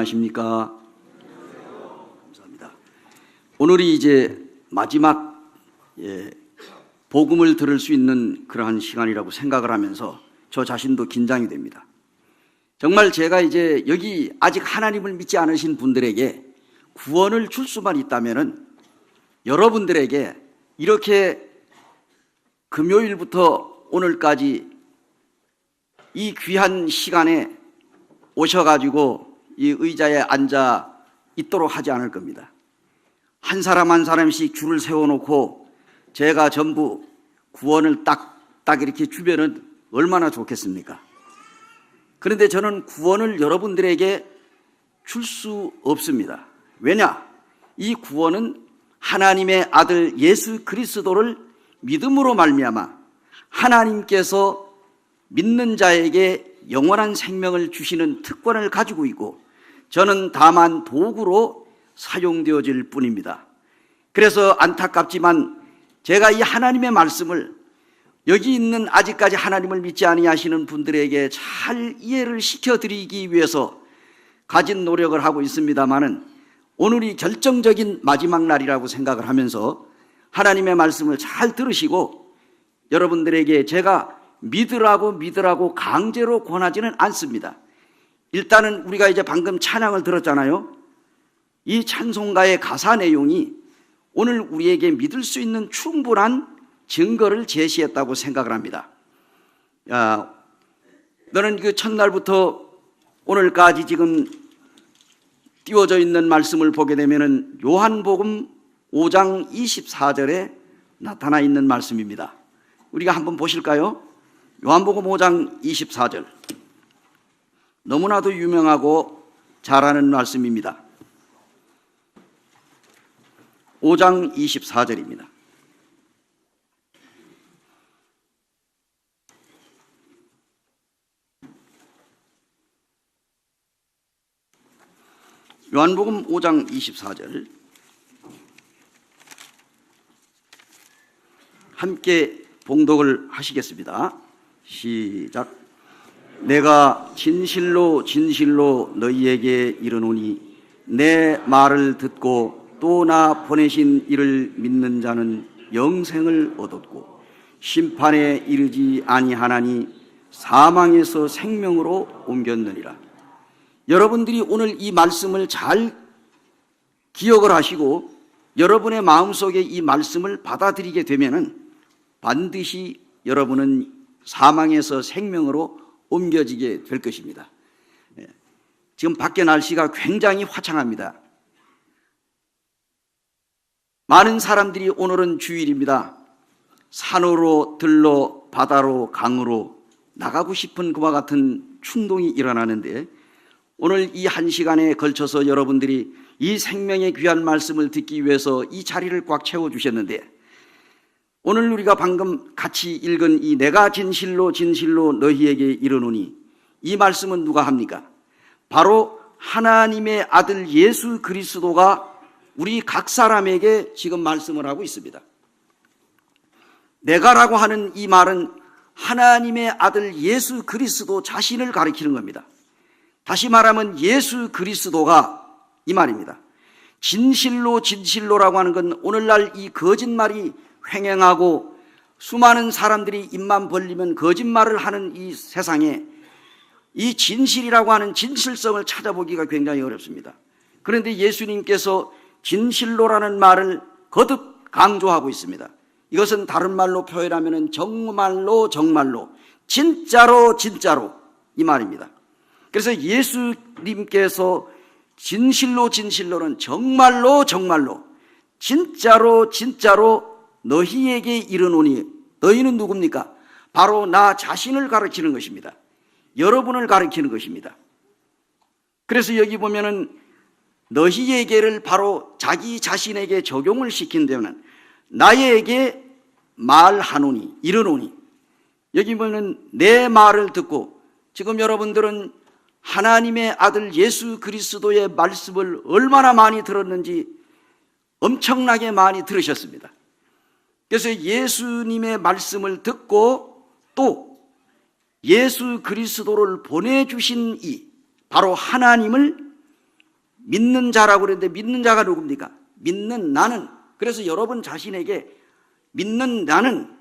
안녕하십니까? 감사합니다. 오늘이 이제 마지막 복음을 들을 수 있는 그러한 시간이라고 생각을 하면서 저 자신도 긴장이 됩니다. 정말 제가 이제 여기 아직 하나님을 믿지 않으신 분들에게 구원을 줄 수만 있다면은 여러분들에게 이렇게 금요일부터 오늘까지 이 귀한 시간에 오셔가지고 이 의자에 앉아 있도록 하지 않을 겁니다. 한 사람 한 사람씩 줄을 세워놓고 제가 전부 구원을 딱 이렇게 주면은 얼마나 좋겠습니까? 그런데 저는 구원을 여러분들에게 줄 수 없습니다. 왜냐? 이 구원은 하나님의 아들 예수 그리스도를 믿음으로 말미암아 하나님께서 믿는 자에게 영원한 생명을 주시는 특권을 가지고 있고 저는 다만 도구로 사용되어질 뿐입니다. 그래서 안타깝지만 제가 이 하나님의 말씀을 여기 있는 아직까지 하나님을 믿지 아니하시는 분들에게 잘 이해를 시켜드리기 위해서 가진 노력을 하고 있습니다마는 오늘이 결정적인 마지막 날이라고 생각을 하면서 하나님의 말씀을 잘 들으시고 여러분들에게 제가 믿으라고 강제로 권하지는 않습니다. 일단은 우리가 이제 방금 찬양을 들었잖아요. 이 찬송가의 가사 내용이 오늘 우리에게 믿을 수 있는 충분한 증거를 제시했다고 생각을 합니다. 너는 그 첫날부터 오늘까지 지금 띄워져 있는 말씀을 보게 되면은 요한복음 5장 24절에 나타나 있는 말씀입니다. 우리가 한번 보실까요? 요한복음 5장 24절. 너무나도 유명하고 잘 아는 말씀입니다. 5장 24절입니다. 요한복음 5장 24절 함께 봉독을 하시겠습니다. 시작. 내가 진실로 너희에게 이르노니 내 말을 듣고 또 나 보내신 이를 믿는 자는 영생을 얻었고 심판에 이르지 아니하나니 사망에서 생명으로 옮겼느니라. 여러분들이 오늘 이 말씀을 잘 기억을 하시고 여러분의 마음속에 이 말씀을 받아들이게 되면은 반드시 여러분은 사망에서 생명으로 옮겨지게 될 것입니다. 지금 밖에 날씨가 굉장히 화창합니다. 많은 사람들이 오늘은 주일입니다. 산으로 들로 바다로 강으로 나가고 싶은 그와 같은 충동이 일어나는데 오늘 이 한 시간에 걸쳐서 여러분들이 이 생명의 귀한 말씀을 듣기 위해서 이 자리를 꽉 채워주셨는데 오늘 우리가 방금 같이 읽은 이 내가 진실로 너희에게 이르노니 이 말씀은 누가 합니까? 바로 하나님의 아들 예수 그리스도가 우리 각 사람에게 지금 말씀을 하고 있습니다. 내가라고 하는 이 말은 하나님의 아들 예수 그리스도 자신을 가리키는 겁니다. 다시 말하면 예수 그리스도가 이 말입니다. 진실로라고 하는 건 오늘날 이 거짓말이 횡행하고 수많은 사람들이 입만 벌리면 거짓말을 하는 이 세상에 이 진실이라고 하는 진실성을 찾아보기가 굉장히 어렵습니다. 그런데 예수님께서 진실로라는 말을 거듭 강조하고 있습니다. 이것은 다른 말로 표현하면 정말로 진짜로 이 말입니다. 그래서 예수님께서 진실로는 정말로 진짜로 너희에게 이르노니 너희는 누굽니까? 바로 나 자신을 가르치는 것입니다. 여러분을 가르치는 것입니다. 그래서 여기 보면은 너희에게를 바로 자기 자신에게 적용을 시킨다면 나에게 말하노니 이르노니 여기 보면은 내 말을 듣고 지금 여러분들은 하나님의 아들 예수 그리스도의 말씀을 얼마나 많이 들었는지 엄청나게 많이 들으셨습니다. 그래서 예수님의 말씀을 듣고 또 예수 그리스도를 보내주신 이 바로 하나님을 믿는 자라고 그랬는데 믿는 자가 누굽니까? 믿는 나는. 그래서 여러분 자신에게 믿는 나는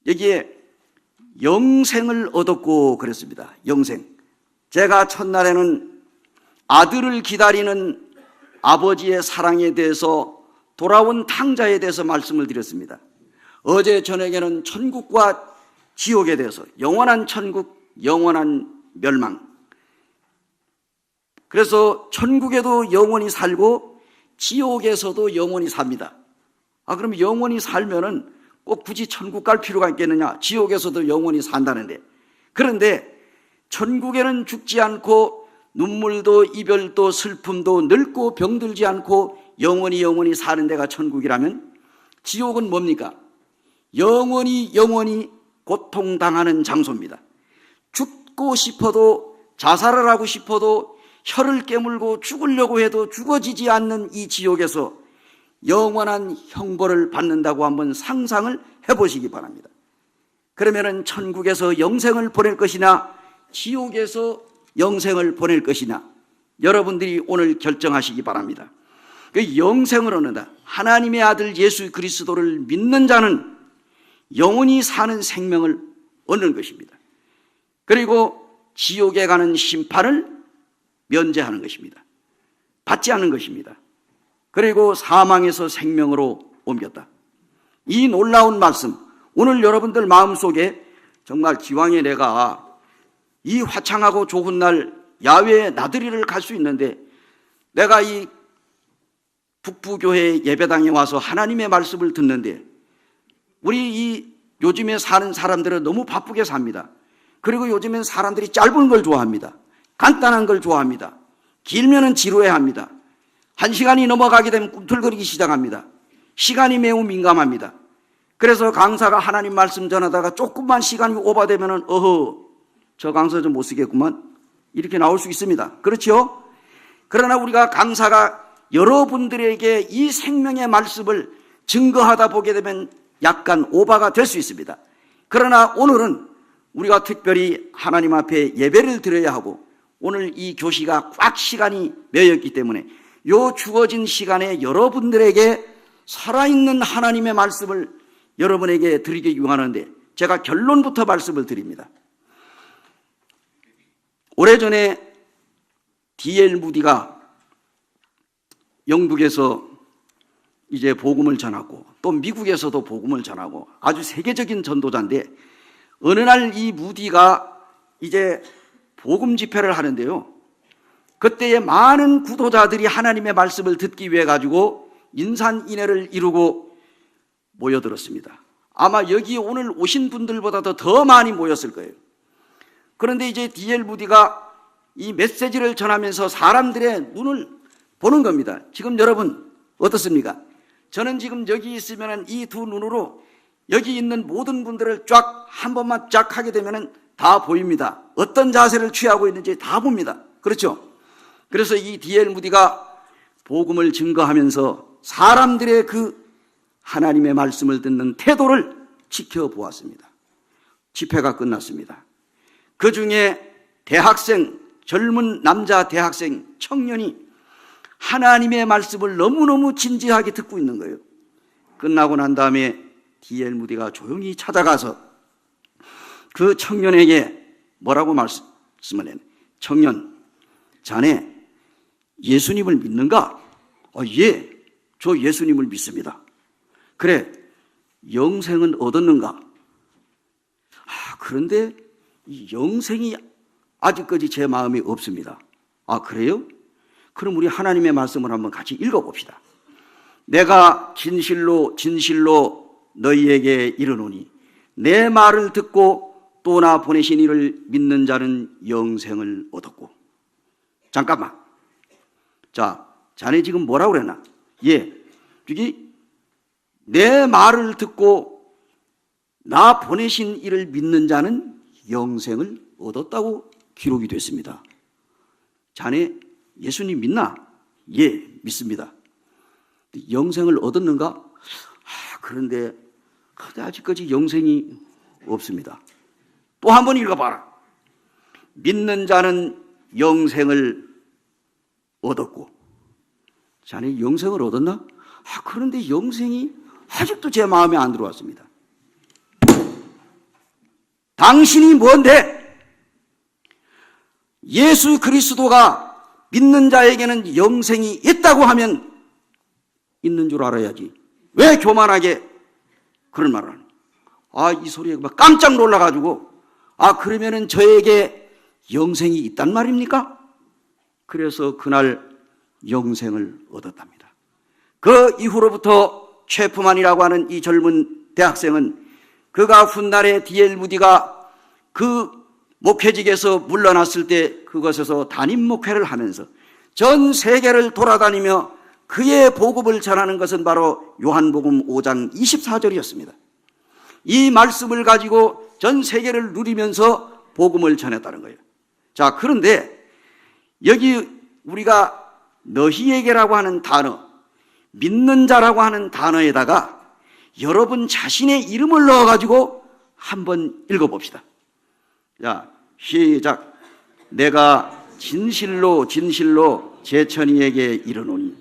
여기에 영생을 얻었고 그랬습니다. 영생. 제가 첫날에는 아들을 기다리는 아버지의 사랑에 대해서 돌아온 탕자에 대해서 말씀을 드렸습니다. 어제 저녁에는 천국과 지옥에 대해서 영원한 천국, 영원한 멸망. 그래서 천국에도 영원히 살고 지옥에서도 영원히 삽니다. 그럼 영원히 살면은 꼭 굳이 천국 갈 필요가 있겠느냐? 지옥에서도 영원히 산다는데. 그런데 천국에는 죽지 않고 눈물도 이별도 슬픔도 늙고 병들지 않고 영원히 사는 데가 천국이라면 지옥은 뭡니까? 영원히 고통당하는 장소입니다. 죽고 싶어도 자살을 하고 싶어도 혀를 깨물고 죽으려고 해도 죽어지지 않는 이 지옥에서 영원한 형벌을 받는다고 한번 상상을 해보시기 바랍니다. 그러면은 천국에서 영생을 보낼 것이나 지옥에서 영생을 보낼 것이냐, 여러분들이 오늘 결정하시기 바랍니다. 그 영생을 얻는다. 하나님의 아들 예수 그리스도를 믿는 자는 영원히 사는 생명을 얻는 것입니다. 그리고 지옥에 가는 심판을 면제하는 것입니다. 받지 않는 것입니다. 그리고 사망에서 생명으로 옮겼다. 이 놀라운 말씀, 오늘 여러분들 마음속에 정말 기왕에 내가 이 화창하고 좋은 날 야외 나들이를 갈 수 있는데 내가 이 북부교회 예배당에 와서 하나님의 말씀을 듣는데 우리 이 요즘에 사는 사람들은 너무 바쁘게 삽니다. 그리고 요즘엔 사람들이 짧은 걸 좋아합니다. 간단한 걸 좋아합니다. 길면은 지루해합니다. 1시간이 넘어가게 되면 꿈틀거리기 시작합니다. 시간이 매우 민감합니다. 그래서 강사가 하나님 말씀 전하다가 조금만 시간이 오버되면은 저 강사 좀 못 쓰겠구만 이렇게 나올 수 있습니다. 그렇죠? 그러나 우리가 강사가 여러분들에게 이 생명의 말씀을 증거하다 보게 되면 약간 오버가 될 수 있습니다. 그러나 오늘은 우리가 특별히 하나님 앞에 예배를 드려야 하고 오늘 이 교시가 꽉 시간이 매였기 때문에 요 주어진 시간에 여러분들에게 살아있는 하나님의 말씀을 여러분에게 드리기 원하는데 제가 결론부터 말씀을 드립니다. 오래전에 D.L. 무디가 영국에서 이제 복음을 전하고 또 미국에서도 복음을 전하고 아주 세계적인 전도자인데 어느 날 이 무디가 이제 복음 집회를 하는데요. 그때에 많은 구도자들이 하나님의 말씀을 듣기 위해 가지고 인산인해를 이루고 모여들었습니다. 아마 여기 오늘 오신 분들보다도 더 많이 모였을 거예요. 그런데 이제 D.L. 무디가 이 메시지를 전하면서 사람들의 눈을 보는 겁니다. 지금 여러분 어떻습니까? 저는 지금 여기 있으면 이 두 눈으로 여기 있는 모든 분들을 쫙 한 번만 쫙 하게 되면 다 보입니다. 어떤 자세를 취하고 있는지 다 봅니다. 그렇죠? 그래서 이 D.L. 무디가 복음을 증거하면서 사람들의 그 하나님의 말씀을 듣는 태도를 지켜보았습니다. 집회가 끝났습니다. 그 중에 대학생, 젊은 남자 대학생 청년이 하나님의 말씀을 너무너무 진지하게 듣고 있는 거예요. 끝나고 난 다음에 D.L. 무디가 조용히 찾아가서 그 청년에게 뭐라고 말씀을 했냐. 청년, 자네 예수님을 믿는가? 예, 저 예수님을 믿습니다. 그래, 영생은 얻었는가? 그런데 이 영생이 아직까지 제 마음에 없습니다. 그래요? 그럼 우리 하나님의 말씀을 한번 같이 읽어봅시다. 내가 진실로 너희에게 이르노니 내 말을 듣고 또 나 보내신 이를 믿는 자는 영생을 얻었고. 잠깐만. 자, 자네 지금 뭐라고 그랬나? 예, 여기 내 말을 듣고 나 보내신 이를 믿는 자는 영생을 얻었다고 기록이 됐습니다. 자네 예수님 믿나? 예, 믿습니다. 영생을 얻었는가? 그런데 아직까지 영생이 없습니다. 또 한 번 읽어봐라. 믿는 자는 영생을 얻었고. 자네 영생을 얻었나? 그런데 영생이 아직도 제 마음에 안 들어왔습니다. 당신이 뭔데? 예수 그리스도가 믿는 자에게는 영생이 있다고 하면 있는 줄 알아야지. 왜 교만하게 그런 말을 하는? 이 소리에 막 깜짝 놀라가지고, 그러면은 저에게 영생이 있단 말입니까? 그래서 그날 영생을 얻었답니다. 그 이후로부터 최프만이라고 하는 이 젊은 대학생은 그가 훗날에 D.L. 무디가 그 목회직에서 물러났을 때 그것에서 담임 목회를 하면서 전 세계를 돌아다니며 그의 복음을 전하는 것은 바로 요한복음 5장 24절이었습니다. 이 말씀을 가지고 전 세계를 누리면서 복음을 전했다는 거예요. 자, 그런데 여기 우리가 너희에게라고 하는 단어, 믿는 자라고 하는 단어에다가 여러분 자신의 이름을 넣어가지고 한번 읽어봅시다. 자, 시작. 내가 진실로 제천이에게 이르노니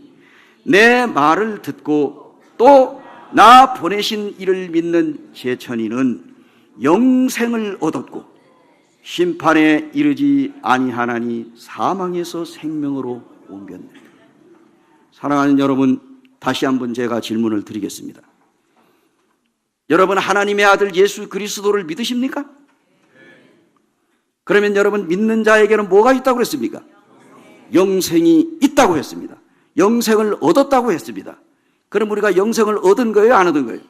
내 말을 듣고 또 나 보내신 이를 믿는 제천이는 영생을 얻었고 심판에 이르지 아니하나니 사망에서 생명으로 옮겼네. 사랑하는 여러분, 다시 한번 제가 질문을 드리겠습니다. 여러분, 하나님의 아들 예수 그리스도를 믿으십니까? 그러면 여러분, 믿는 자에게는 뭐가 있다고 그랬습니까? 영생이 있다고 했습니다. 영생을 얻었다고 했습니다. 그럼 우리가 영생을 얻은 거예요? 안 얻은 거예요?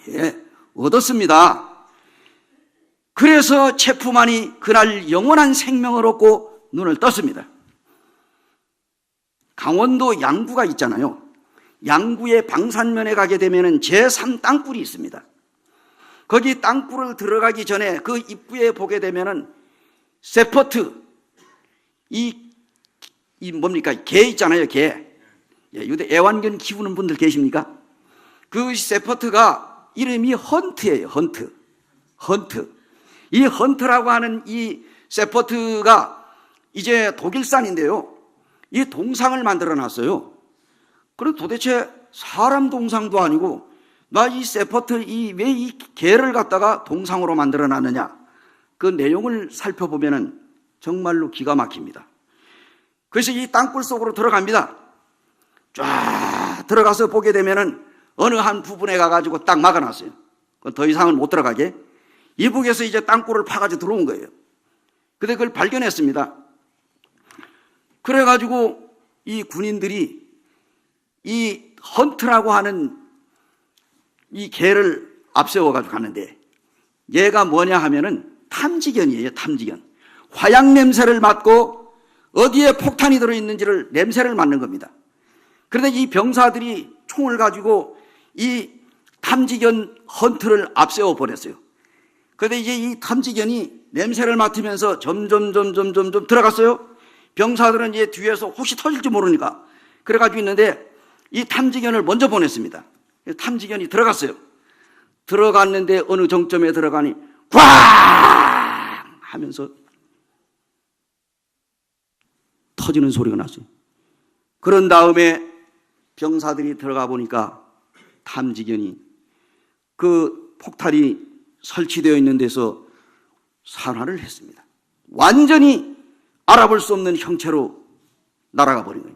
예, 얻었습니다. 그래서 체프만이 그날 영원한 생명을 얻고 눈을 떴습니다. 강원도 양구가 있잖아요. 양구의 방산면에 가게 되면 제3 땅굴이 있습니다. 거기 땅굴을 들어가기 전에 그 입구에 보게 되면은 세퍼트, 뭡니까? 개 있잖아요, 개. 요새 애완견 키우는 분들 계십니까? 그 세퍼트가 이름이 헌트예요, 헌트. 이 헌트라고 하는 이 세퍼트가 이제 독일산인데요. 이 동상을 만들어 놨어요. 그럼 도대체 사람 동상도 아니고 나 이 세퍼트 왜 이 개를 갖다가 동상으로 만들어 놨느냐? 그 내용을 살펴보면은 정말로 기가 막힙니다. 그래서 이 땅굴 속으로 들어갑니다. 쫙 들어가서 보게 되면은 어느 한 부분에 가가지고 딱 막아놨어요. 더 이상은 못 들어가게. 이북에서 이제 땅굴을 파가지고 들어온 거예요. 근데 그걸 발견했습니다. 그래가지고 이 군인들이 이 헌트라고 하는 이 개를 앞세워가지고 가는데 얘가 뭐냐 하면은 탐지견이에요, 탐지견. 화약 냄새를 맡고 어디에 폭탄이 들어있는지를 냄새를 맡는 겁니다. 그런데 이 병사들이 총을 가지고 이 탐지견 헌트를 앞세워 버렸어요. 그런데 이제 이 탐지견이 냄새를 맡으면서 점점 들어갔어요. 병사들은 이제 뒤에서 혹시 터질지 모르니까 그래가지고 있는데 이 탐지견을 먼저 보냈습니다. 탐지견이 들어갔어요. 들어갔는데 어느 정점에 들어가니 꽝 하면서 터지는 소리가 났어요. 그런 다음에 병사들이 들어가 보니까 탐지견이 그 폭탄이 설치되어 있는 데서 산화를 했습니다. 완전히 알아볼 수 없는 형체로 날아가 버린 거예요.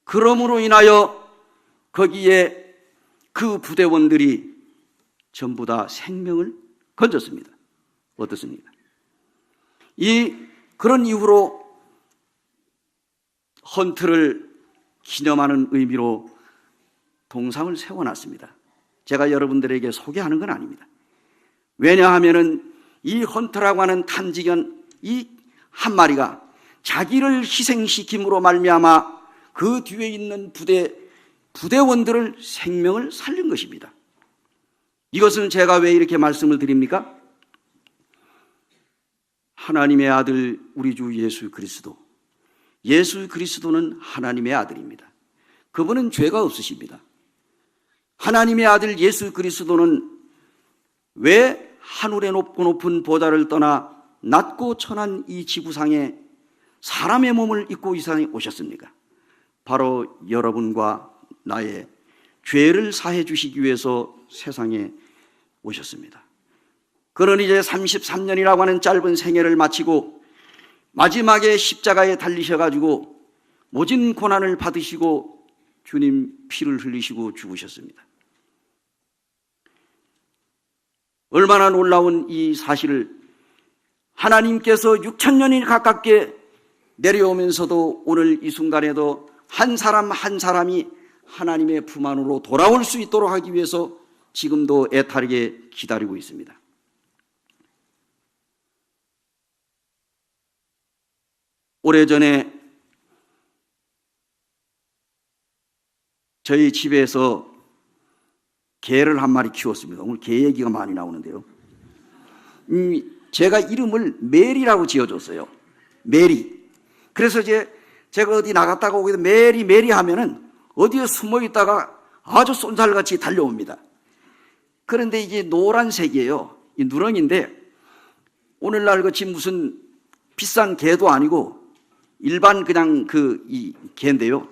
그러므로 인하여 거기에 그 부대원들이 전부 다 생명을 건졌습니다. 어떻습니까? 그런 이후로 헌트를 기념하는 의미로 동상을 세워놨습니다. 제가 여러분들에게 소개하는 건 아닙니다. 왜냐하면은 이 헌트라고 하는 탐지견 이 한 마리가 자기를 희생시킴으로 말미암아 그 뒤에 있는 부대원들을 생명을 살린 것입니다. 이것은 제가 왜 이렇게 말씀을 드립니까? 하나님의 아들 우리 주 예수 그리스도는 하나님의 아들입니다. 그분은 죄가 없으십니다. 하나님의 아들 예수 그리스도는 왜 하늘의 높고 높은 보좌를 떠나 낮고 천한 이 지구상에 사람의 몸을 입고 이 세상에 오셨습니까? 바로 여러분과 나의 죄를 사해 주시기 위해서 세상에 오셨습니다. 그는 이제 33년이라고 하는 짧은 생애를 마치고 마지막에 십자가에 달리셔가지고 모진 고난을 받으시고 주님 피를 흘리시고 죽으셨습니다. 얼마나 놀라운 이 사실을 하나님께서 6,000년이 가깝게 내려오면서도 오늘 이 순간에도 한 사람 한 사람이 하나님의 품 안으로 돌아올 수 있도록 하기 위해서 지금도 애타게 기다리고 있습니다. 오래전에 저희 집에서 개를 한 마리 키웠습니다. 오늘 개 얘기가 많이 나오는데요. 제가 이름을 메리라고 지어줬어요. 메리. 그래서 제가 어디 나갔다가 오게 되면 메리 하면은 어디에 숨어 있다가 아주 쏜살같이 달려옵니다. 그런데 이게 노란색이에요. 이 누렁인데 오늘날 그치 무슨 비싼 개도 아니고 일반 그냥 이 개인데요.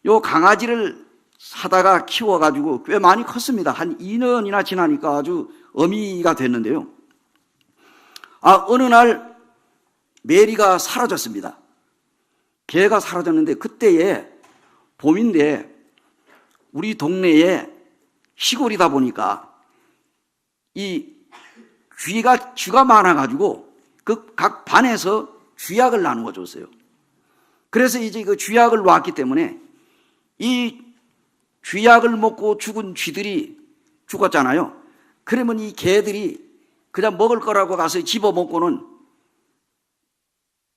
요 강아지를 사다가 키워가지고 꽤 많이 컸습니다. 한 2년이나 지나니까 아주 어미가 됐는데요. 어느 날 메리가 사라졌습니다. 개가 사라졌는데 그때에 봄인데 우리 동네에 시골이다 보니까 이 쥐가 많아가지고 그 각 반에서 쥐약을 나누어 줬어요. 그래서 이제 그 쥐약을 놓았기 때문에 이 쥐약을 먹고 죽은 쥐들이 죽었잖아요. 그러면 이 개들이 그냥 먹을 거라고 가서 집어먹고는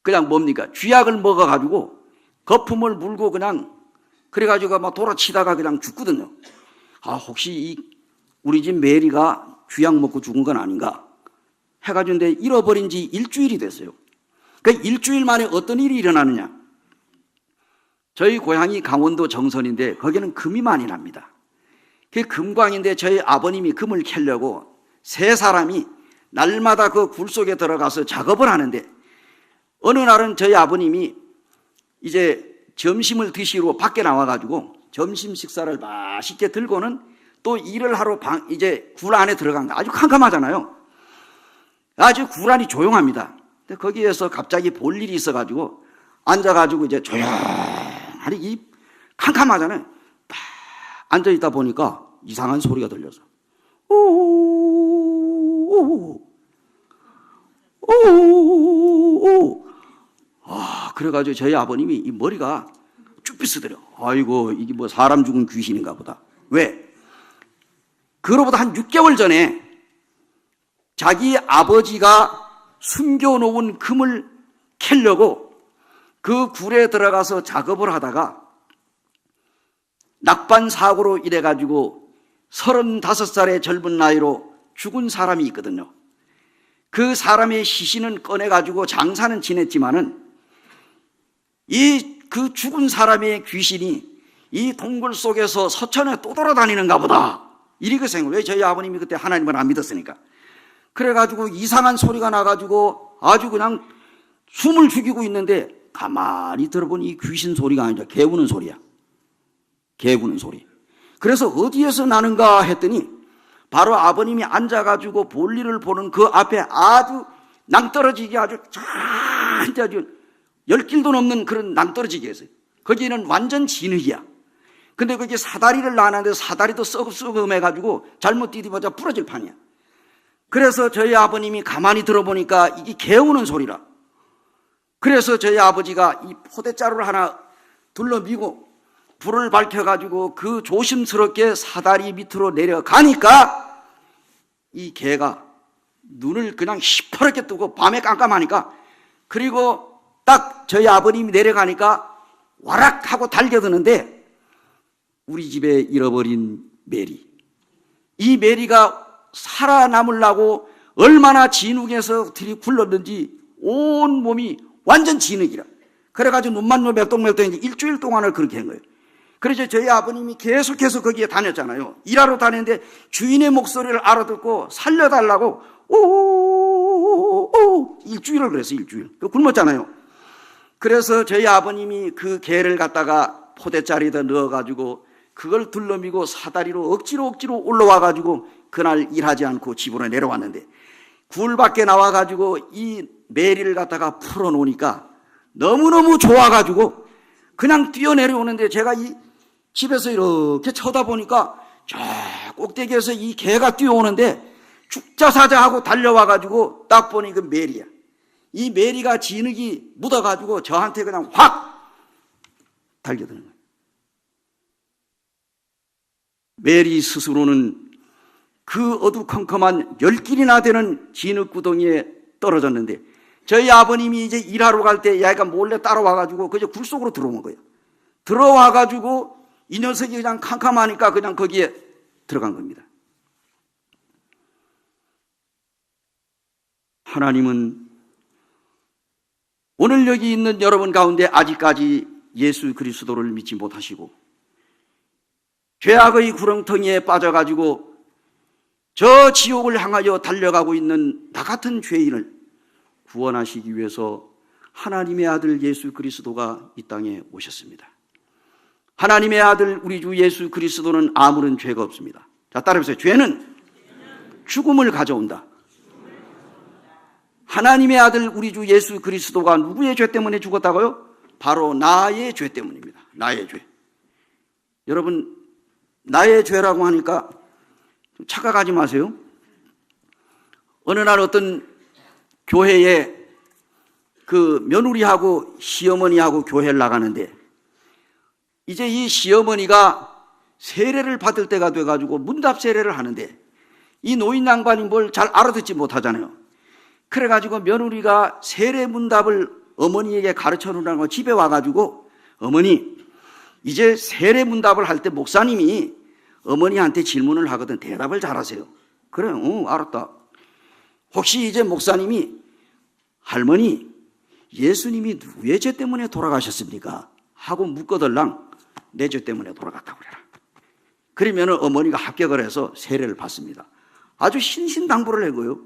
그냥 뭡니까? 쥐약을 먹어가지고 거품을 물고 그냥 그래가지고 막 돌아치다가 그냥 죽거든요. 혹시 우리 집 메리가 쥐약 먹고 죽은 건 아닌가 해가지고 근데 잃어버린 지 일주일이 됐어요. 그러니까 일주일 만에 어떤 일이 일어나느냐? 저희 고향이 강원도 정선인데 거기는 금이 많이 납니다. 그게 금광인데 저희 아버님이 금을 캐려고 세 사람이 날마다 그 굴 속에 들어가서 작업을 하는데 어느 날은 저희 아버님이 이제 점심을 드시러 밖에 나와가지고 점심 식사를 맛있게 들고는 또 일을 하러 이제 굴 안에 들어간 거 아주 캄캄하잖아요. 아주 굴 안이 조용합니다. 근데 거기에서 갑자기 볼 일이 있어가지고 앉아가지고 이제 조용하니 이 캄캄하잖아요. 딱 앉아있다 보니까 이상한 소리가 들려서 오오오오 그래가지고 저희 아버님이 이 머리가 쭈삣으더래요. 아이고 이게 뭐 사람 죽은 귀신인가 보다. 왜? 그로부터 한 6개월 전에 자기 아버지가 숨겨놓은 금을 캐려고 그 굴에 들어가서 작업을 하다가 낙반 사고로 이래가지고 35살의 젊은 나이로 죽은 사람이 있거든요. 그 사람의 시신은 꺼내가지고 장사는 지냈지만은 그 죽은 사람의 귀신이 이 동굴 속에서 서천에 또 돌아다니는가 보다. 이렇게 생각해요. 왜? 저희 아버님이 그때 하나님을 안 믿었으니까. 그래가지고 이상한 소리가 나가지고 아주 그냥 숨을 죽이고 있는데 가만히 들어보니 이 귀신 소리가 아니라 개 우는 소리야. 개 우는 소리. 그래서 어디에서 나는가 했더니 바로 아버님이 앉아가지고 볼일을 보는 그 앞에 아주 낭떠러지게 아주 10길도 넘는 그런 낭떠러지게 했어요. 거기는 완전 진흙이야. 근데 거기 사다리를 놔놨는데 사다리도 썩음해가지고 잘못 디디보자 부러질 판이야. 그래서 저희 아버님이 가만히 들어보니까 이게 개 우는 소리라. 그래서 저희 아버지가 이 포대자루를 하나 둘러미고 불을 밝혀가지고 그 조심스럽게 사다리 밑으로 내려가니까 이 개가 눈을 그냥 시퍼렇게 뜨고 밤에 깜깜하니까 그리고 딱 저희 아버님이 내려가니까 와락 하고 달겨드는데 우리 집에 잃어버린 메리. 이 메리가 살아남으려고 얼마나 진흙에서 들이굴렀는지 온 몸이 완전 진흙이라. 그래가지고 눈만 멸똥멸똥 이제 일주일 동안을 그렇게 한 거예요. 그래서 저희 아버님이 계속해서 거기에 다녔잖아요. 일하러 다녔는데 주인의 목소리를 알아듣고 살려달라고 오오오오 일주일을 그랬어요. 일주일. 그 굶었잖아요. 그래서 저희 아버님이 그 개를 갖다가 포대자리에다 넣어가지고 그걸 둘러미고 사다리로 억지로 올라와가지고 그날 일하지 않고 집으로 내려왔는데, 굴 밖에 나와가지고 이 메리를 갖다가 풀어놓으니까 너무너무 좋아가지고 그냥 뛰어내려오는데, 제가 이 집에서 이렇게 쳐다보니까 저 꼭대기에서 이 개가 뛰어오는데 죽자사자 하고 달려와가지고 딱 보니 그 메리야. 이 메리가 진흙이 묻어가지고 저한테 그냥 확 달겨드는 거예요. 메리 스스로는 그 어두컴컴한 10길이나 되는 진흙구덩이에 떨어졌는데, 저희 아버님이 이제 일하러 갈 때 얘가 몰래 따라와가지고 그저 굴 속으로 들어온 거예요. 들어와가지고 이 녀석이 그냥 캄캄하니까 그냥 거기에 들어간 겁니다. 하나님은 오늘 여기 있는 여러분 가운데 아직까지 예수 그리스도를 믿지 못하시고 죄악의 구렁텅이에 빠져가지고 저 지옥을 향하여 달려가고 있는 나 같은 죄인을 구원하시기 위해서 하나님의 아들 예수 그리스도가 이 땅에 오셨습니다. 하나님의 아들 우리 주 예수 그리스도는 아무런 죄가 없습니다. 자, 따라해보세요. 죄는 죽음을 가져온다. 하나님의 아들 우리 주 예수 그리스도가 누구의 죄 때문에 죽었다고요? 바로 나의 죄 때문입니다. 나의 죄. 여러분, 나의 죄라고 하니까 좀 착각하지 마세요. 어느 날 어떤 교회에 그 며느리하고 시어머니하고 교회를 나가는데, 이제 이 시어머니가 세례를 받을 때가 돼가지고 문답 세례를 하는데, 이 노인 양반이 뭘 잘 알아듣지 못하잖아요. 그래가지고 며느리가 세례 문답을 어머니에게 가르쳐 놓으라고 집에 와가지고, 어머니, 이제 세례 문답을 할 때 목사님이 어머니한테 질문을 하거든. 대답을 잘하세요. 그래, 알았다. 혹시 이제 목사님이, 할머니, 예수님이 누구의 죄 때문에 돌아가셨습니까? 하고 묻거들랑 내 죄 때문에 돌아갔다고 그래라. 그러면 어머니가 합격을 해서 세례를 받습니다. 아주 신신당부를 해고요.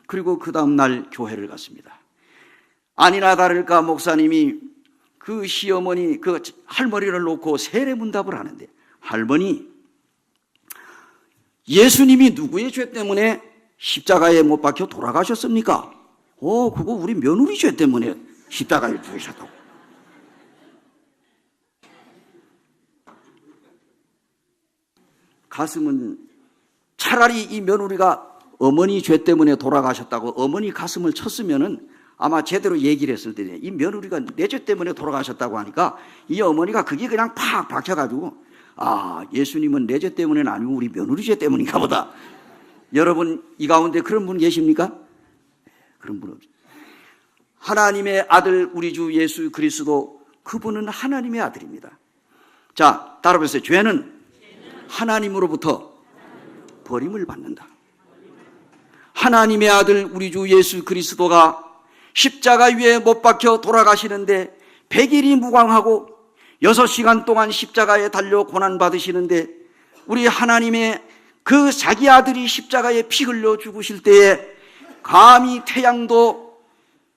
그리고 그 다음날 교회를 갔습니다. 아니나 다를까 목사님이 그 시어머니, 그 할머니를 놓고 세례 문답을 하는데, 할머니, 예수님이 누구의 죄 때문에 십자가에 못 박혀 돌아가셨습니까? 그거 우리 며느리 죄 때문에 십자가에 죽으셨다고. 가슴은, 차라리 이 며느리가 어머니 죄 때문에 돌아가셨다고 어머니 가슴을 쳤으면은 아마 제대로 얘기를 했을 텐데, 이 며느리가 내 죄 때문에 돌아가셨다고 하니까 이 어머니가 그게 그냥 팍 박혀가지고, 아, 예수님은 내 죄 때문에는 아니고 우리 며느리 죄 때문인가 보다. 여러분, 이 가운데 그런 분 계십니까? 그런 분 없죠. 하나님의 아들 우리 주 예수 그리스도, 그분은 하나님의 아들입니다. 자, 따라해보세요. 죄는 하나님으로부터 버림을 받는다. 하나님의 아들 우리 주 예수 그리스도가 십자가 위에 못 박혀 돌아가시는데 100일이 무광하고 6시간 동안 십자가에 달려 고난받으시는데, 우리 하나님의 그 자기 아들이 십자가에 피 흘려 죽으실 때에 감히 태양도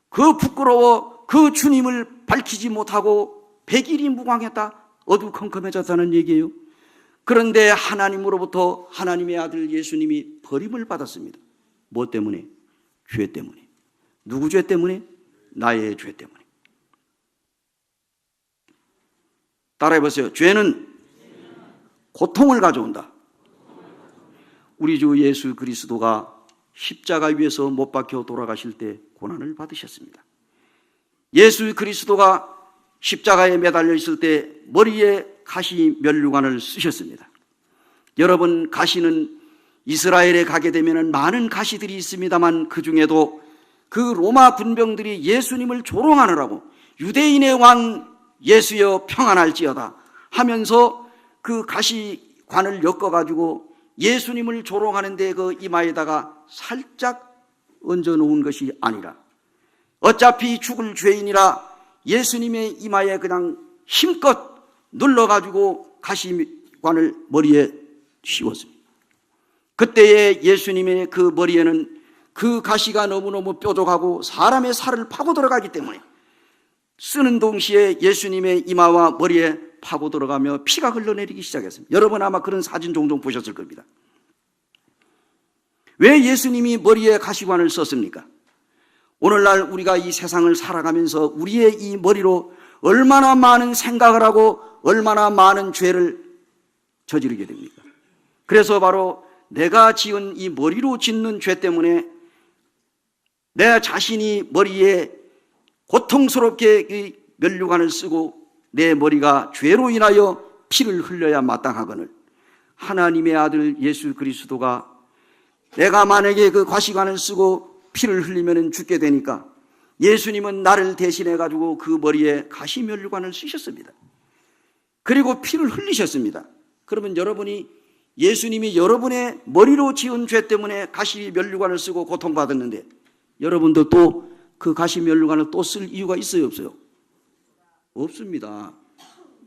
그 부끄러워 그 주님을 밝히지 못하고 100일이 무광했다, 어두컴컴해졌다는 얘기예요. 그런데 하나님으로부터 하나님의 아들 예수님이 버림을 받았습니다. 뭐 때문에? 죄 때문에. 누구 죄 때문에? 나의 죄 때문에. 따라해보세요. 죄는 고통을 가져온다. 우리 주 예수 그리스도가 십자가 위에서 못 박혀 돌아가실 때 고난을 받으셨습니다. 예수 그리스도가 십자가에 매달려 있을 때 머리에 가시 면류관을 쓰셨습니다. 여러분, 가시는 이스라엘에 가게 되면 많은 가시들이 있습니다만, 그 중에도 그 로마 군병들이 예수님을 조롱하느라고 유대인의 왕 예수여 평안할지어다 하면서 그 가시관을 엮어가지고 예수님을 조롱하는데 그 이마에다가 살짝 얹어놓은 것이 아니라, 어차피 죽을 죄인이라 예수님의 이마에 그냥 힘껏 눌러가지고 가시관을 머리에 씌웠습니다. 그때의 예수님의 그 머리에는 그 가시가 너무너무 뾰족하고 사람의 살을 파고 들어가기 때문에 쓰는 동시에 예수님의 이마와 머리에 파고 들어가며 피가 흘러내리기 시작했습니다. 여러분 아마 그런 사진 종종 보셨을 겁니다. 왜 예수님이 머리에 가시관을 썼습니까? 오늘날 우리가 이 세상을 살아가면서 우리의 이 머리로 얼마나 많은 생각을 하고 얼마나 많은 죄를 저지르게 됩니까? 그래서 바로 내가 지은 이 머리로 짓는 죄 때문에 내 자신이 머리에 고통스럽게 이 면류관을 쓰고 내 머리가 죄로 인하여 피를 흘려야 마땅하거늘 하나님의 아들 예수 그리스도가 내가 만약에 그 과시관을 쓰고 피를 흘리면 죽게 되니까 예수님은 나를 대신해 가지고 그 머리에 가시 면류관을 쓰셨습니다. 그리고 피를 흘리셨습니다. 그러면 여러분이 예수님이 여러분의 머리로 지은 죄 때문에 가시 면류관을 쓰고 고통받았는데 여러분도 또 그 가시 면류관을 또 쓸 이유가 있어요, 없어요? 없습니다.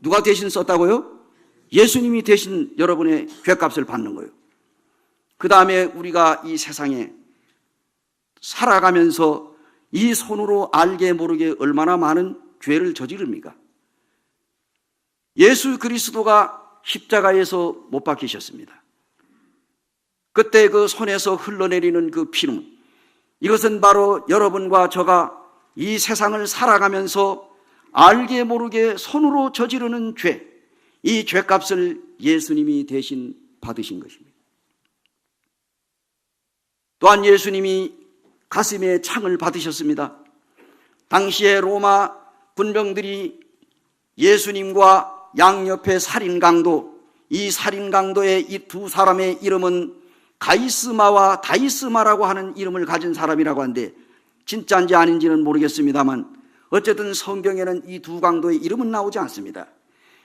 누가 대신 썼다고요? 예수님이 대신 여러분의 죄값을 받는 거예요. 그 다음에 우리가 이 세상에 살아가면서 이 손으로 알게 모르게 얼마나 많은 죄를 저지릅니까? 예수 그리스도가 십자가에서 못 박히셨습니다. 그때 그 손에서 흘러내리는 그 피눈, 이것은 바로 여러분과 저가 이 세상을 살아가면서 알게 모르게 손으로 저지르는 죄, 이 죄값을 예수님이 대신 받으신 것입니다. 또한 예수님이 가슴에 창을 받으셨습니다. 당시에 로마 군병들이 예수님과 양옆에 살인강도, 이 살인강도의 이 두 사람의 이름은 가이스마와 다이스마라고 하는 이름을 가진 사람이라고 하는데 진짜인지 아닌지는 모르겠습니다만 어쨌든 성경에는 이 두 강도의 이름은 나오지 않습니다.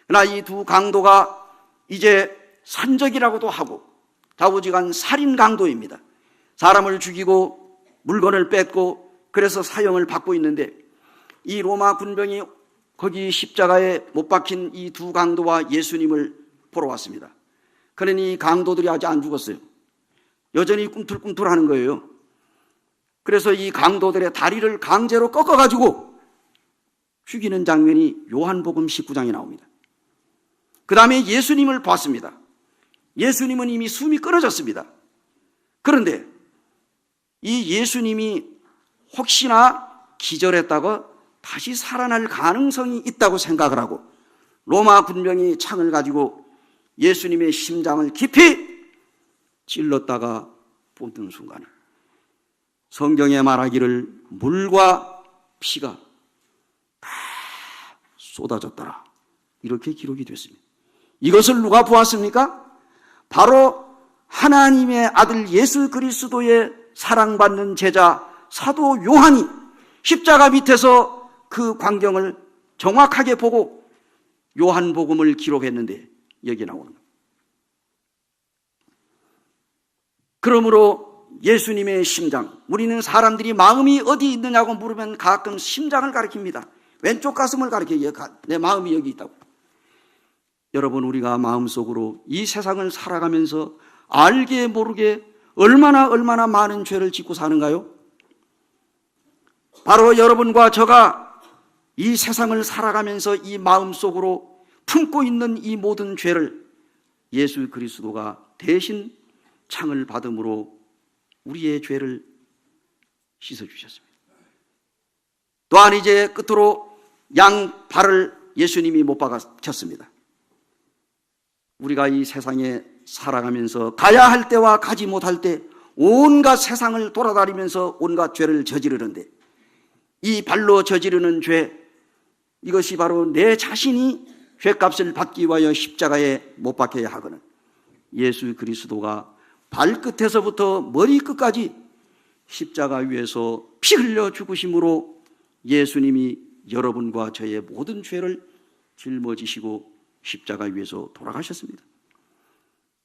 그러나 이 두 강도가 이제 산적이라고도 하고 좌우지간 살인 강도입니다. 사람을 죽이고 물건을 뺏고 그래서 사형을 받고 있는데 이 로마 군병이 거기 십자가에 못 박힌 이 두 강도와 예수님을 보러 왔습니다. 그러니 이 강도들이 아직 안 죽었어요. 여전히 꿈틀꿈틀하는 거예요. 그래서 이 강도들의 다리를 강제로 꺾어가지고 죽이는 장면이 요한복음 19장에 나옵니다. 그 다음에 예수님을 봤습니다. 예수님은 이미 숨이 끊어졌습니다. 그런데 이 예수님이 혹시나 기절했다고 다시 살아날 가능성이 있다고 생각을 하고 로마 군병이 창을 가지고 예수님의 심장을 깊이 찔렀다가 뽑는 순간에 성경에 말하기를 물과 피가 다 쏟아졌더라, 이렇게 기록이 됐습니다. 이것을 누가 보았습니까? 바로 하나님의 아들 예수 그리스도의 사랑받는 제자 사도 요한이 십자가 밑에서 그 광경을 정확하게 보고 요한복음을 기록했는데 여기 나오는 겁니다. 그러므로 예수님의 심장, 우리는 사람들이 마음이 어디 있느냐고 물으면 가끔 심장을 가리킵니다. 왼쪽 가슴을 가리켜요. 내 마음이 여기 있다고. 여러분, 우리가 마음속으로 이 세상을 살아가면서 알게 모르게 얼마나 많은 죄를 짓고 사는가요? 바로 여러분과 저가 이 세상을 살아가면서 이 마음속으로 품고 있는 이 모든 죄를 예수 그리스도가 대신 창을 받음으로 우리의 죄를 씻어주셨습니다. 또한 이제 끝으로 양발을 예수님이 못 박았습니다. 우리가 이 세상에 살아가면서 가야 할 때와 가지 못할 때 온갖 세상을 돌아다니면서 온갖 죄를 저지르는데 이 발로 저지르는 죄, 이것이 바로 내 자신이 죄값을 받기 위하여 십자가에 못 박혀야 하거든 예수 그리스도가 발끝에서부터 머리끝까지 십자가 위에서 피 흘려 죽으심으로 예수님이 여러분과 저의 모든 죄를 짊어지시고 십자가 위에서 돌아가셨습니다.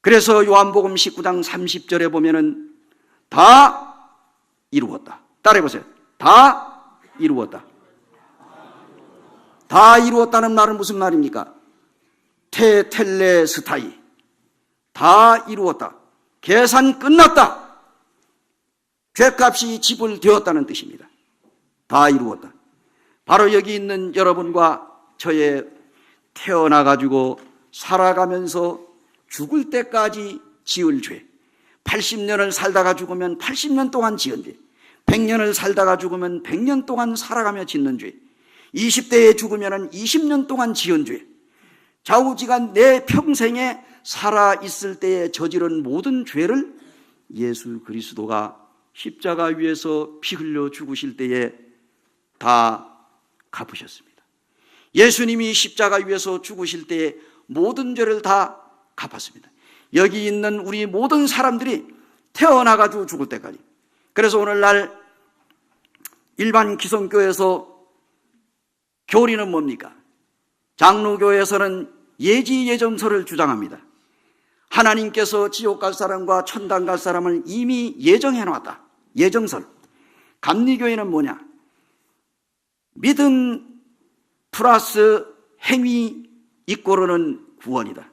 그래서 요한복음 19장 30절에 보면은 다 이루었다. 따라해보세요. 다 이루었다. 다 이루었다는 말은 무슨 말입니까? 테텔레스타이. 다 이루었다. 계산 끝났다. 죄값이 지불되었다는 뜻입니다. 다 이루었다. 바로 여기 있는 여러분과 저의 태어나가지고 살아가면서 죽을 때까지 지을 죄, 80년을 살다가 죽으면 80년 동안 지은 죄, 100년을 살다가 죽으면 100년 동안 살아가며 짓는 죄, 20대에 죽으면 20년 동안 지은 죄, 좌우지간 내 평생에 살아있을 때에 저지른 모든 죄를 예수 그리스도가 십자가 위에서 피 흘려 죽으실 때에 다 갚으셨습니다. 예수님이 십자가 위에서 죽으실 때에 모든 죄를 다 갚았습니다. 여기 있는 우리 모든 사람들이 태어나가지고 죽을 때까지. 그래서 오늘날 일반 기성교에서 교리는 뭡니까? 장로교에서는 예지예정설을 주장합니다. 하나님께서 지옥 갈 사람과 천당 갈 사람을 이미 예정해 놨다. 예정설. 감리교회는 뭐냐? 믿음 플러스 행위 이꼬르는 구원이다.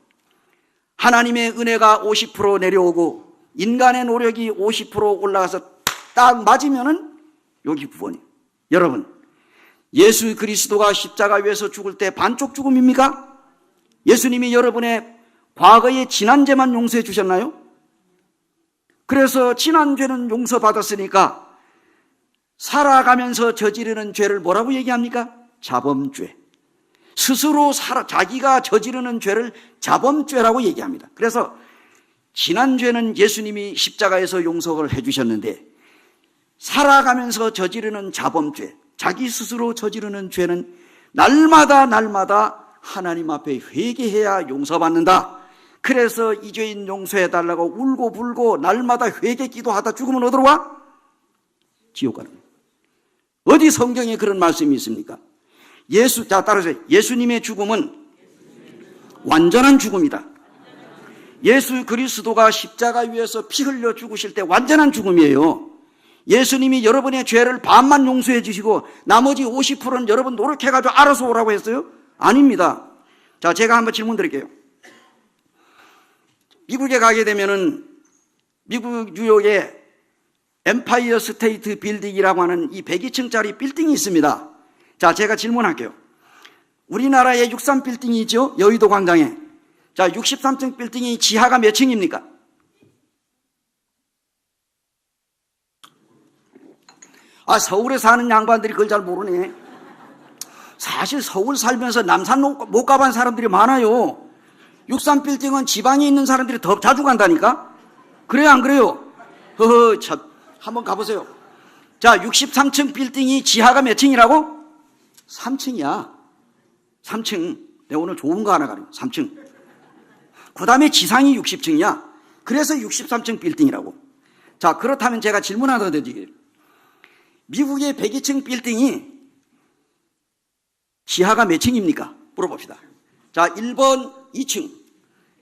하나님의 은혜가 50% 내려오고 인간의 노력이 50% 올라가서 딱 맞으면은 여기 구원이에요. 여러분, 예수 그리스도가 십자가 위에서 죽을 때 반쪽 죽음입니까? 예수님이 여러분의 과거의 지난 죄만 용서해 주셨나요? 그래서 지난 죄는 용서받았으니까 살아가면서 저지르는 죄를 뭐라고 얘기합니까? 자범죄. 스스로 자기가 저지르는 죄를 자범죄라고 얘기합니다. 그래서 지난 죄는 예수님이 십자가에서 용서를 해 주셨는데 살아가면서 저지르는 자범죄, 자기 스스로 저지르는 죄는 날마다 하나님 앞에 회개해야 용서받는다. 그래서 이 죄인 용서해달라고 울고 불고 날마다 회개 기도하다 죽으면 어디로 와? 지옥 가는 거예요. 어디 성경에 그런 말씀이 있습니까? 자, 따라서 예수님의 죽음은 완전한 죽음이다. 예수 그리스도가 십자가 위에서 피 흘려 죽으실 때 완전한 죽음이에요. 예수님이 여러분의 죄를 반만 용서해 주시고 나머지 50%는 여러분 노력해가지고 알아서 오라고 했어요? 아닙니다. 자, 제가 한번 질문 드릴게요. 미국에 가게 되면은 미국 뉴욕에 엠파이어 스테이트 빌딩이라고 하는 이 102층짜리 빌딩이 있습니다. 자, 제가 질문할게요. 우리나라에 63빌딩이 있죠? 여의도 광장에. 자, 63층 빌딩이 지하가 몇 층입니까? 서울에 사는 양반들이 그걸 잘 모르네. 사실 서울 살면서 남산 못 가본 사람들이 많아요. 63빌딩은 지방에 있는 사람들이 더 자주 간다니까? 그래요, 안 그래요? 참. 한번 가보세요. 자, 63층 빌딩이 지하가 몇 층이라고? 3층이야. 3층. 내가 오늘 좋은 거 하나 가려. 3층. 그 다음에 지상이 60층이야. 그래서 63층 빌딩이라고. 자, 그렇다면 제가 질문 하나 더 드릴게요. 미국의 102층 빌딩이 지하가 몇 층입니까? 물어봅시다. 자, 1번 2층,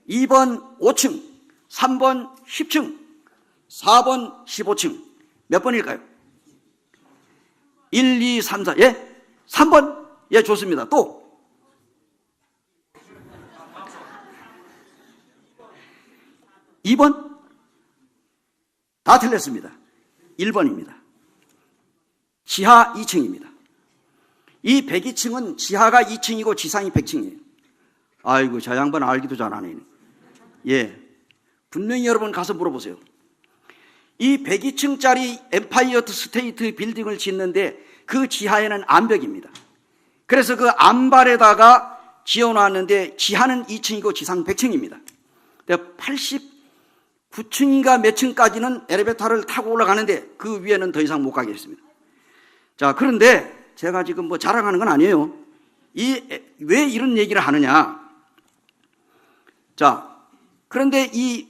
2번 5층, 3번 10층, 4번 15층. 몇 번일까요? 1, 2, 3, 4. 예? 3번? 예, 좋습니다. 또? 2번? 다 틀렸습니다. 1번입니다. 지하 2층입니다. 이 102층은 지하가 2층이고 지상이 100층이에요. 아이고, 저 양반 알기도 잘하네. 예. 분명히 여러분 가서 물어보세요. 이 102층짜리 엠파이어 스테이트 빌딩을 짓는데 그 지하에는 암벽입니다. 그래서 그 암발에다가 지어놨는데 지하는 2층이고 지상 100층입니다. 89층인가 몇 층까지는 엘리베이터를 타고 올라가는데 그 위에는 더 이상 못 가겠습니다. 자, 그런데 제가 지금 뭐 자랑하는 건 아니에요. 왜 이런 얘기를 하느냐. 자, 그런데 이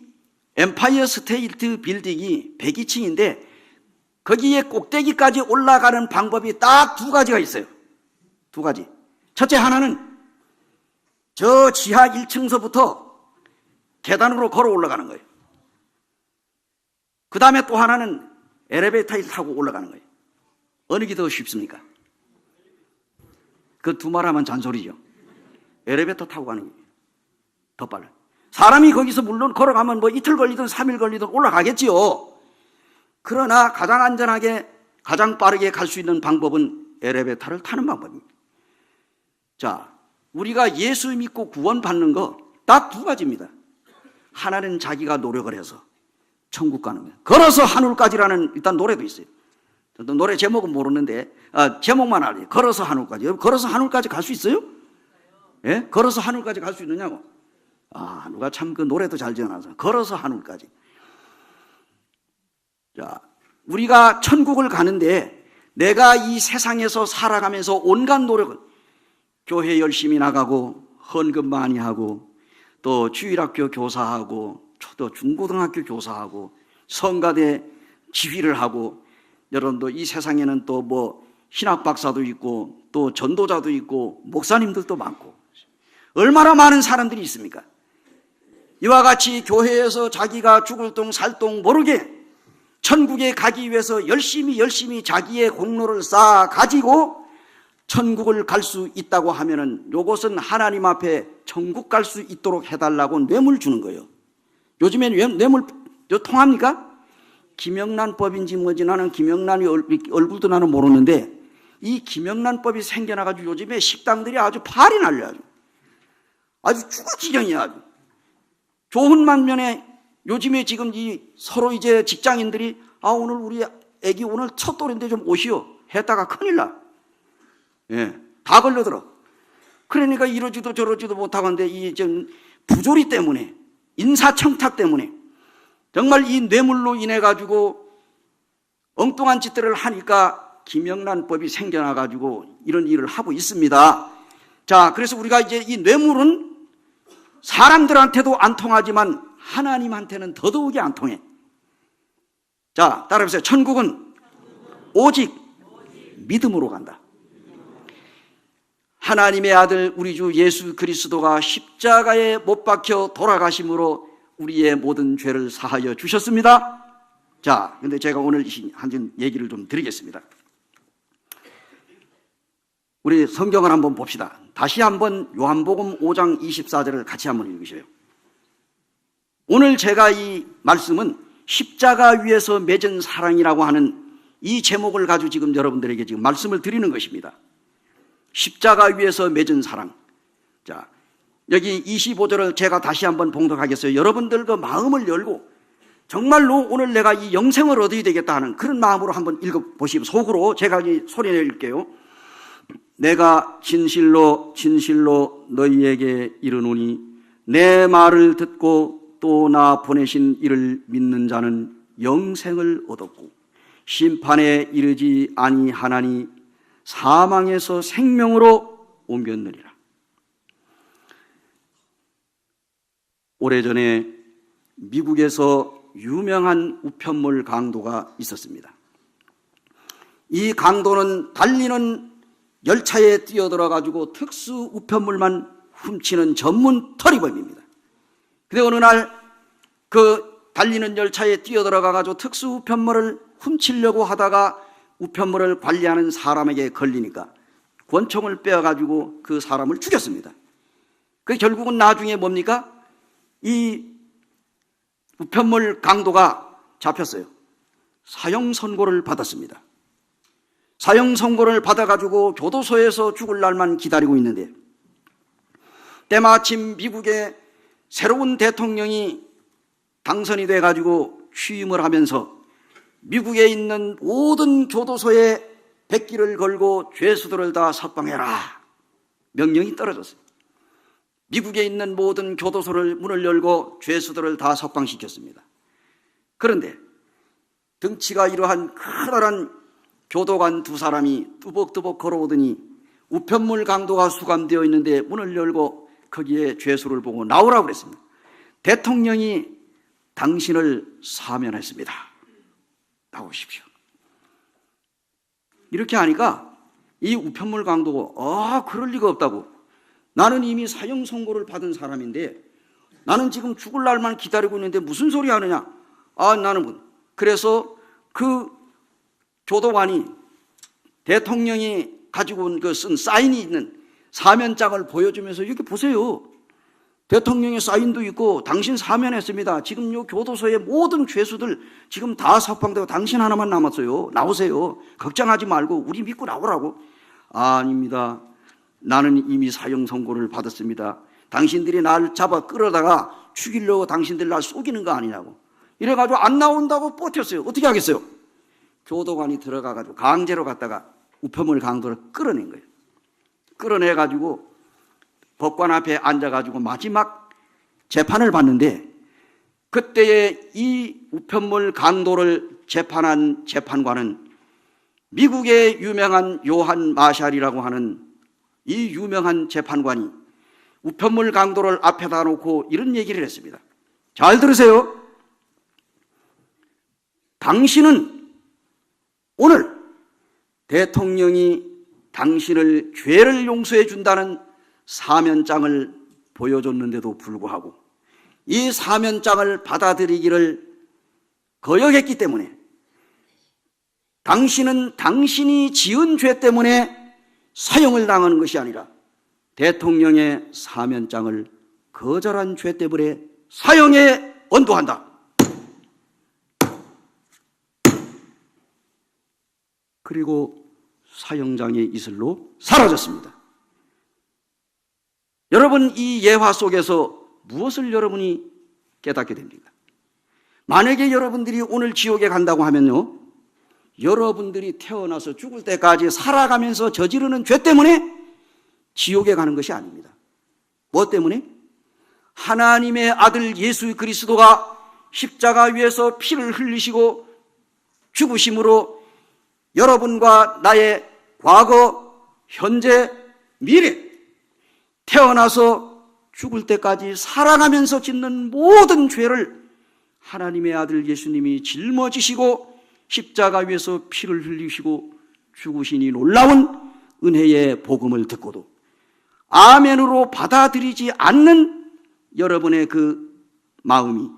엠파이어 스테이트 빌딩이 102층인데 거기에 꼭대기까지 올라가는 방법이 딱 두 가지가 있어요. 두 가지. 첫째 하나는 저 지하 1층서부터 계단으로 걸어 올라가는 거예요. 그 다음에 또 하나는 엘리베이터를 타고 올라가는 거예요. 어느 게 더 쉽습니까? 그 두 말하면 잔소리죠. 엘리베이터 타고 가는 게 더 빨라요. 사람이 거기서 물론 걸어가면 뭐 이틀 걸리든 3일 걸리든 올라가겠지요. 그러나 가장 안전하게 가장 빠르게 갈 수 있는 방법은 엘리베이터를 타는 방법입니다. 자, 우리가 예수 믿고 구원받는 거 딱 두 가지입니다. 하나는 자기가 노력을 해서 천국 가는 거예요. 걸어서 하늘까지라는 일단 노래도 있어요. 저도 노래 제목은 모르는데 제목만 알아요. 걸어서 하늘까지. 여러분 걸어서 하늘까지 갈 수 있어요? 예? 걸어서 하늘까지 갈 수 있느냐고. 누가 참 그 노래도 잘 지어놔서 걸어서 하늘까지. 자, 우리가 천국을 가는데 내가 이 세상에서 살아가면서 온갖 노력을 교회 열심히 나가고 헌금 많이 하고 또 주일학교 교사하고 또 중고등학교 교사하고 성가대 지휘를 하고 여러분도 이 세상에는 또 뭐 신학 박사도 있고 또 전도자도 있고 목사님들도 많고 얼마나 많은 사람들이 있습니까? 이와 같이 교회에서 자기가 죽을 똥 살 똥 모르게 천국에 가기 위해서 열심히 자기의 공로를 쌓아 가지고 천국을 갈 수 있다고 하면은 요것은 하나님 앞에 천국 갈 수 있도록 해달라고 뇌물 주는 거예요. 요즘엔 뇌물 통합니까? 김영란법인지 뭐지 나는 김영란이 얼굴도 나는 모르는데 이 김영란법이 생겨나가지고 요즘에 식당들이 아주 팔이 날려 아주 죽을 지경이야. 아주 좋은 반면에 요즘에 지금 이 서로 이제 직장인들이 오늘 우리 애기 오늘 첫 돌인데 좀 오시오 했다가 큰일 나. 예, 다 걸려들어. 그러니까 이러지도 저러지도 못하고 하는데 이 좀 부조리 때문에 인사청탁 때문에 정말 이 뇌물로 인해 가지고 엉뚱한 짓들을 하니까 김영란법이 생겨나 가지고 이런 일을 하고 있습니다. 자, 그래서 우리가 이제 이 뇌물은 사람들한테도 안 통하지만 하나님한테는 더더욱이 안 통해. 자, 따라해보세요. 천국은 오직 믿음으로 간다. 하나님의 아들 우리 주 예수 그리스도가 십자가에 못 박혀 돌아가심으로 우리의 모든 죄를 사하여 주셨습니다. 자, 근데 제가 오늘 한 얘기를 좀 드리겠습니다. 우리 성경을 한번 봅시다. 다시 한번 요한복음 5장 24절을 같이 한번 읽으셔요. 오늘 제가 이 말씀은 십자가 위에서 맺은 사랑이라고 하는 이 제목을 가지고 지금 여러분들에게 지금 말씀을 드리는 것입니다. 십자가 위에서 맺은 사랑. 자, 여기 25절을 제가 다시 한번 봉독하겠어요. 여러분들 그 마음을 열고 정말로 오늘 내가 이 영생을 얻어야 되겠다 하는 그런 마음으로 한번 읽어보시고 속으로 제가 소리 내릴게요. 내가 진실로 너희에게 이르노니 내 말을 듣고 또 나 보내신 이를 믿는 자는 영생을 얻었고 심판에 이르지 아니하나니 사망에서 생명으로 옮겼느니라. 오래전에 미국에서 유명한 우편물 강도가 있었습니다. 이 강도는 달리는 열차에 뛰어들어 가지고 특수 우편물만 훔치는 전문 터리범입니다. 근데 어느 날 그 달리는 열차에 뛰어들어가 가지고 특수 우편물을 훔치려고 하다가 우편물을 관리하는 사람에게 걸리니까 권총을 빼어 가지고 그 사람을 죽였습니다. 그 결국은 나중에 뭡니까? 이 우편물 강도가 잡혔어요. 사형 선고를 받았습니다. 사형 선고를 받아가지고 교도소에서 죽을 날만 기다리고 있는데 때마침 미국의 새로운 대통령이 당선이 돼가지고 취임을 하면서 미국에 있는 모든 교도소에 백기를 걸고 죄수들을 다 석방해라 명령이 떨어졌어요. 미국에 있는 모든 교도소를 문을 열고 죄수들을 다 석방시켰습니다. 그런데 덩치가 이러한 커다란 교도관 두 사람이 뚜벅뚜벅 걸어오더니 우편물 강도가 수감되어 있는데 문을 열고 거기에 죄수를 보고 나오라고 그랬습니다. 대통령이 당신을 사면했습니다. 나오십시오. 이렇게 하니까 이 우편물 강도가 그럴 리가 없다고. 나는 이미 사형 선고를 받은 사람인데 나는 지금 죽을 날만 기다리고 있는데 무슨 소리 하느냐. 나는 그래서 그 교도관이 대통령이 가지고 온 그 쓴 사인이 있는 사면장을 보여주면서 이렇게 보세요. 대통령의 사인도 있고 당신 사면했습니다. 지금 요 교도소의 모든 죄수들 지금 다 석방되고 당신 하나만 남았어요. 나오세요. 걱정하지 말고 우리 믿고 나오라고. 아닙니다. 나는 이미 사형 선고를 받았습니다. 당신들이 날 잡아 끌어다가 죽이려고 당신들 날 속이는 거 아니냐고. 이래가지고 안 나온다고 버텼어요. 어떻게 하겠어요? 교도관이 들어가가지고 강제로 갔다가 우편물 강도를 끌어낸 거예요. 끌어내가지고 법관 앞에 앉아가지고 마지막 재판을 받는데, 그때의 이 우편물 강도를 재판한 재판관은 미국의 유명한 요한 마샬이라고 하는 이 유명한 재판관이 우편물 강도를 앞에다 놓고 이런 얘기를 했습니다. 잘 들으세요. 당신은 오늘 대통령이 당신을 죄를 용서해 준다는 사면장을 보여줬는데도 불구하고 이 사면장을 받아들이기를 거역했기 때문에, 당신은 당신이 지은 죄 때문에 사형을 당하는 것이 아니라 대통령의 사면장을 거절한 죄 때문에 사형에 언도한다. 그리고 사형장의 이슬로 사라졌습니다. 여러분, 이 예화 속에서 무엇을 여러분이 깨닫게 됩니까? 만약에 여러분들이 오늘 지옥에 간다고 하면요, 여러분들이 태어나서 죽을 때까지 살아가면서 저지르는 죄 때문에 지옥에 가는 것이 아닙니다. 뭐 때문에? 하나님의 아들 예수 그리스도가 십자가 위에서 피를 흘리시고 죽으심으로 여러분과 나의 과거, 현재, 미래, 태어나서 죽을 때까지 살아가면서 짓는 모든 죄를 하나님의 아들 예수님이 짊어지시고 십자가 위에서 피를 흘리시고 죽으시니 놀라운 은혜의 복음을 듣고도 아멘으로 받아들이지 않는 여러분의 그 마음이,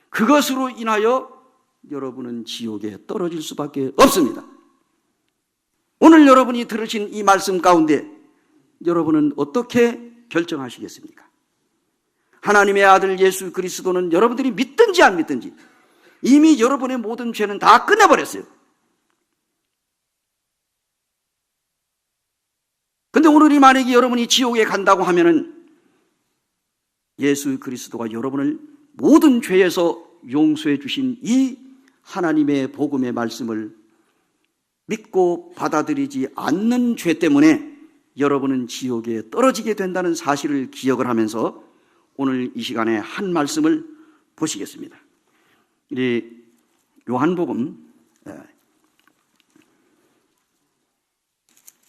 그것으로 인하여 여러분은 지옥에 떨어질 수밖에 없습니다. 오늘 여러분이 들으신 이 말씀 가운데 여러분은 어떻게 결정하시겠습니까? 하나님의 아들 예수 그리스도는 여러분들이 믿든지 안 믿든지 이미 여러분의 모든 죄는 다 끝내버렸어요. 근데 오늘이 만약에 여러분이 지옥에 간다고 하면은 예수 그리스도가 여러분을 모든 죄에서 용서해 주신 이 하나님의 복음의 말씀을 믿고 받아들이지 않는 죄 때문에 여러분은 지옥에 떨어지게 된다는 사실을 기억을 하면서 오늘 이 시간에 한 말씀을 보시겠습니다. 이 요한복음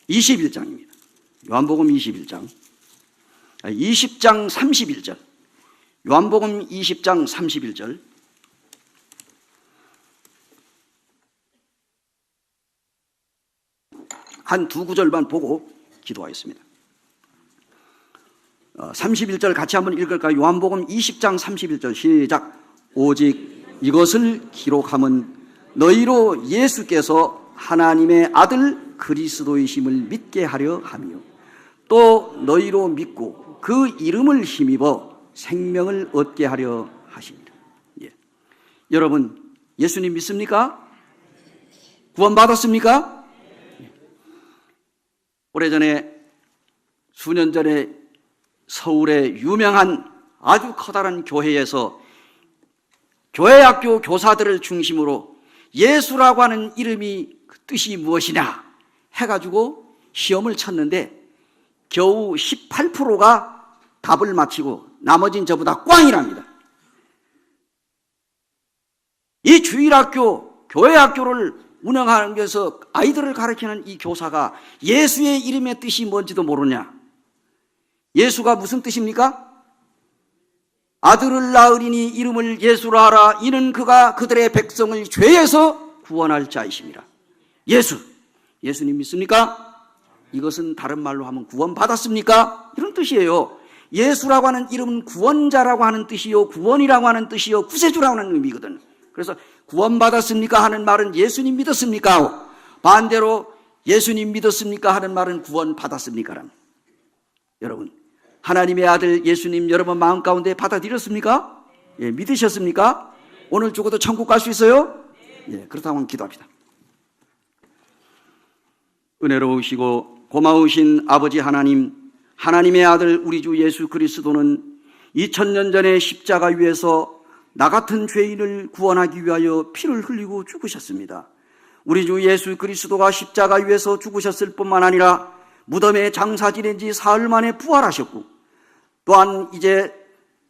21장입니다. 요한복음 21장 20장 31절, 요한복음 20장 31절. 한 두 구절만 보고 기도하겠습니다. 31절 같이 한번 읽을까요? 요한복음 20장 31절 시작. 오직 이것을 기록함은 너희로 예수께서 하나님의 아들 그리스도이심을 믿게 하려 함이요 또 너희로 믿고 그 이름을 힘입어 생명을 얻게 하려 하십니다. 예. 여러분, 예수님 믿습니까? 구원받았습니까? 예. 오래전에 수년 전에 서울의 유명한 아주 커다란 교회에서 교회학교 교사들을 중심으로 예수라고 하는 이름이 그 뜻이 무엇이냐 해가지고 시험을 쳤는데 겨우 18%가 답을 맞히고 나머지는 저보다 꽝이랍니다. 이 주일학교, 교회학교를 운영하면서 아이들을 가르치는 이 교사가 예수의 이름의 뜻이 뭔지도 모르냐? 예수가 무슨 뜻입니까? 아들을 낳으리니 이름을 예수라 하라. 이는 그가 그들의 백성을 죄에서 구원할 자이심이라. 예수님 믿습니까? 이것은 다른 말로 하면 구원받았습니까? 이런 뜻이에요. 예수라고 하는 이름은 구원자라고 하는 뜻이요, 구원이라고 하는 뜻이요, 구세주라고 하는 의미거든. 그래서 구원받았습니까 하는 말은 예수님 믿었습니까? 반대로 예수님 믿었습니까 하는 말은 구원받았습니까? 여러분, 하나님의 아들 예수님 여러분 마음 가운데 받아들였습니까? 예, 믿으셨습니까? 오늘 죽어도 천국 갈 수 있어요? 예, 그렇다면 기도합시다. 은혜로우시고 고마우신 아버지 하나님, 하나님의 아들 우리 주 예수 그리스도는 2000년 전에 십자가 위에서 나 같은 죄인을 구원하기 위하여 피를 흘리고 죽으셨습니다. 우리 주 예수 그리스도가 십자가 위에서 죽으셨을 뿐만 아니라 무덤에 장사 지낸 지 사흘 만에 부활하셨고, 또한 이제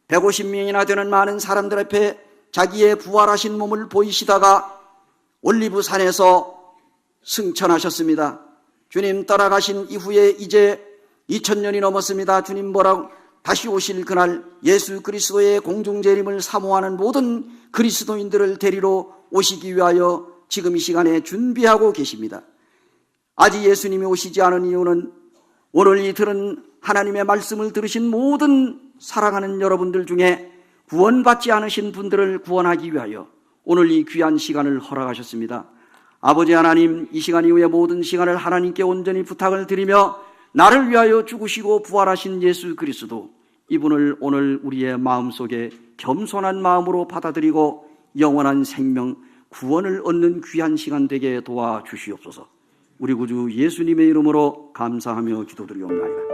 150명이나 되는 많은 사람들 앞에 자기의 부활하신 몸을 보이시다가 올리브산에서 승천하셨습니다. 주님 떠나가신 이후에 이제 2000년이 넘었습니다. 주님 뭐라고 다시 오실 그날 예수 그리스도의 공중재림을 사모하는 모든 그리스도인들을 데리러 오시기 위하여 지금 이 시간에 준비하고 계십니다. 아직 예수님이 오시지 않은 이유는 오늘 이 들은 하나님의 말씀을 들으신 모든 사랑하는 여러분들 중에 구원받지 않으신 분들을 구원하기 위하여 오늘 이 귀한 시간을 허락하셨습니다. 아버지 하나님, 이 시간 이후에 모든 시간을 하나님께 온전히 부탁을 드리며 나를 위하여 죽으시고 부활하신 예수 그리스도, 이분을 오늘 우리의 마음속에 겸손한 마음으로 받아들이고 영원한 생명, 구원을 얻는 귀한 시간 되게 도와주시옵소서. 우리 구주 예수님의 이름으로 감사하며 기도드리옵나이다.